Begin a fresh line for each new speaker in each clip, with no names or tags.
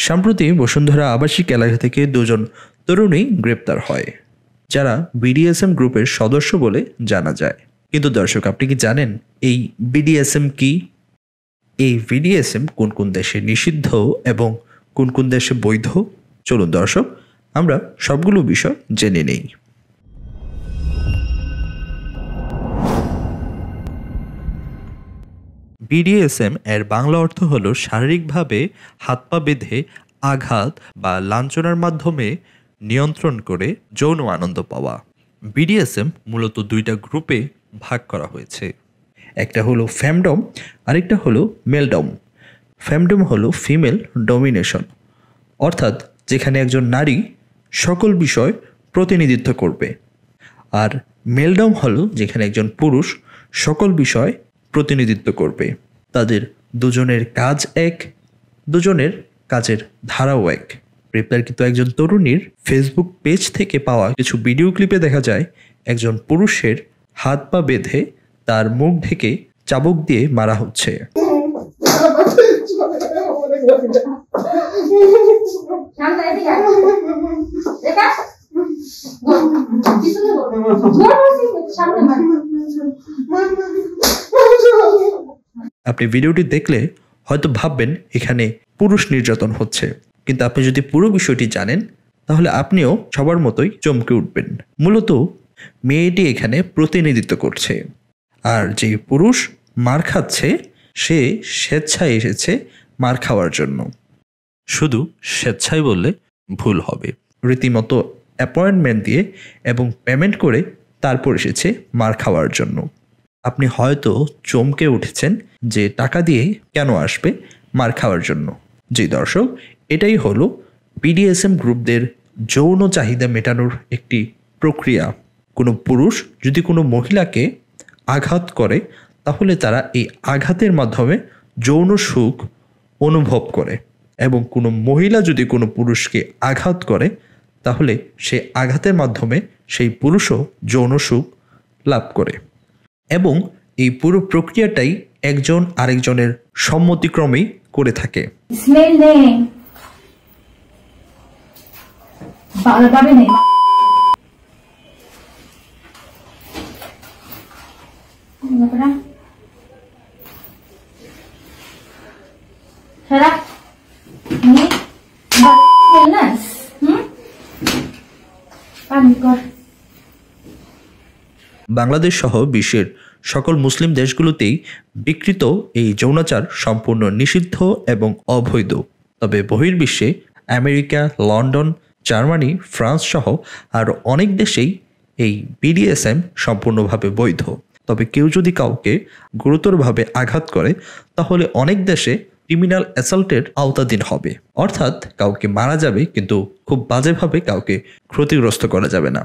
সম্প্রতি বসুন্ধরা আবাসিক এলাকা থেকে দুজন তরুণী গ্রেপ্তার হয়, যারা বিডিএসএম গ্রুপের সদস্য বলে জানা যায়। কিন্তু দর্শক, আপনি কি জানেন এই বিডিএসএম কি? এই বিডিএসএম কোন কোন দেশে নিষিদ্ধ এবং কোন কোন দেশে বৈধ? চলুন দর্শক, আমরা সবগুলো বিষয় জেনে নেই। বিডিএসএম এর বাংলা অর্থ হলো শারীরিকভাবে হাত পা বেঁধে আঘাত বা লাঞ্ছনার মাধ্যমে নিয়ন্ত্রণ করে যৌন আনন্দ পাওয়া। বিডিএসএম মূলত দুইটা গ্রুপে ভাগ করা হয়েছে। একটা হলো ফেমডম, আরেকটা হলো মেলডম। ফেমডম হলো ফিমেল ডমিনেশন, অর্থাৎ যেখানে একজন নারী সকল বিষয় প্রতিনিধিত্ব করবে। আর মেলডম হলো যেখানে একজন পুরুষ সকল বিষয় প্রতিনিধিত্ব করবে। তাদের দুজনের কাজ এক, দুজনের কাজের ধারাও এক। গ্রেপ্তারকৃত একজন তরুণীর ফেসবুক পেজ থেকে পাওয়া কিছু ভিডিও ক্লিপে দেখা যায় একজন পুরুষের হাত পা বেঁধে তার মুখ ঢেকে চাবুক দিয়ে মারা হচ্ছে। আপনি ভিডিওটি দেখলে হয়তো ভাববেন এখানে পুরুষ নির্যাতন হচ্ছে, কিন্তু আপনি যদি পুরো বিষয়টি জানেন তাহলে আপনিও সবার মতোই চমকে উঠবেন। মূলত মেয়েটি এখানে প্রতিনিধিত্ব করছে, আর যে পুরুষ মার খাচ্ছে সে স্বেচ্ছায় এসেছে মার খাওয়ার জন্য। শুধু স্বেচ্ছায় বললে ভুল হবে, রীতিমতো অ্যাপয়েন্টমেন্ট দিয়ে এবং পেমেন্ট করে তারপর এসেছে মার খাওয়ার জন্য। আপনি হয়তো চমকে উঠেছেন যে টাকা দিয়ে কেন আসবে মার খাওয়ার জন্য। জি দর্শক, এটাই হলো বিডিএসএম গ্রুপদের যৌন চাহিদা মেটানোর একটি প্রক্রিয়া। কোনো পুরুষ যদি কোনো মহিলাকে আঘাত করে তাহলে তারা এই আঘাতের মাধ্যমে যৌন সুখ অনুভব করে, এবং কোনো মহিলা যদি কোনো পুরুষকে আঘাত করে তাহলে সেই আঘাতের মাধ্যমে সেই পুরুষও যৌন সুখ লাভ করে। এবং এই পুরো প্রক্রিয়াটাই একজন আরেকজনের সম্মতিক্রমেই করে থাকে। বাংলাদেশ সহ বিশ্বের সকল মুসলিম দেশগুলোতেই বিকৃত এই যৌনাচার সম্পূর্ণ নিষিদ্ধ এবং অবৈধ। তবে বহির্বিশ্বে আমেরিকা, লন্ডন, জার্মানি, ফ্রান্স সহ আরও অনেক দেশেই এই বিডিএসএম সম্পূর্ণভাবে বৈধ। তবে কেউ যদি কাউকে গুরুতরভাবে আঘাত করে তাহলে অনেক দেশে ক্রিমিনাল অ্যাসাল্টের আওতাধীন হবে, অর্থাৎ কাউকে মারা যাবে কিন্তু খুব বাজেভাবে কাউকে ক্ষতিগ্রস্ত করা যাবে না।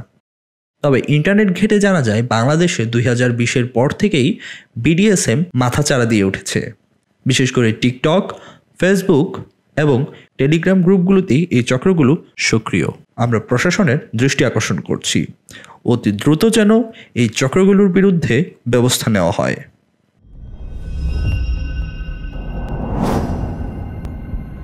তবে ইন্টারনেট ঘেটে জানা যায় বাংলাদেশে 2020-এর পর থেকেই বিডিএসএম মাথাচাড়া দিয়ে উঠেছে। বিশেষ করে টিকটক, ফেসবুক এবং টেলিগ্রাম গ্রুপগুলোতেই এই চক্রগুলো সক্রিয়। আমরা প্রশাসনের দৃষ্টি আকর্ষণ করছি অতি দ্রুত যেন এই চক্রগুলোর বিরুদ্ধে ব্যবস্থা নেওয়া হয়।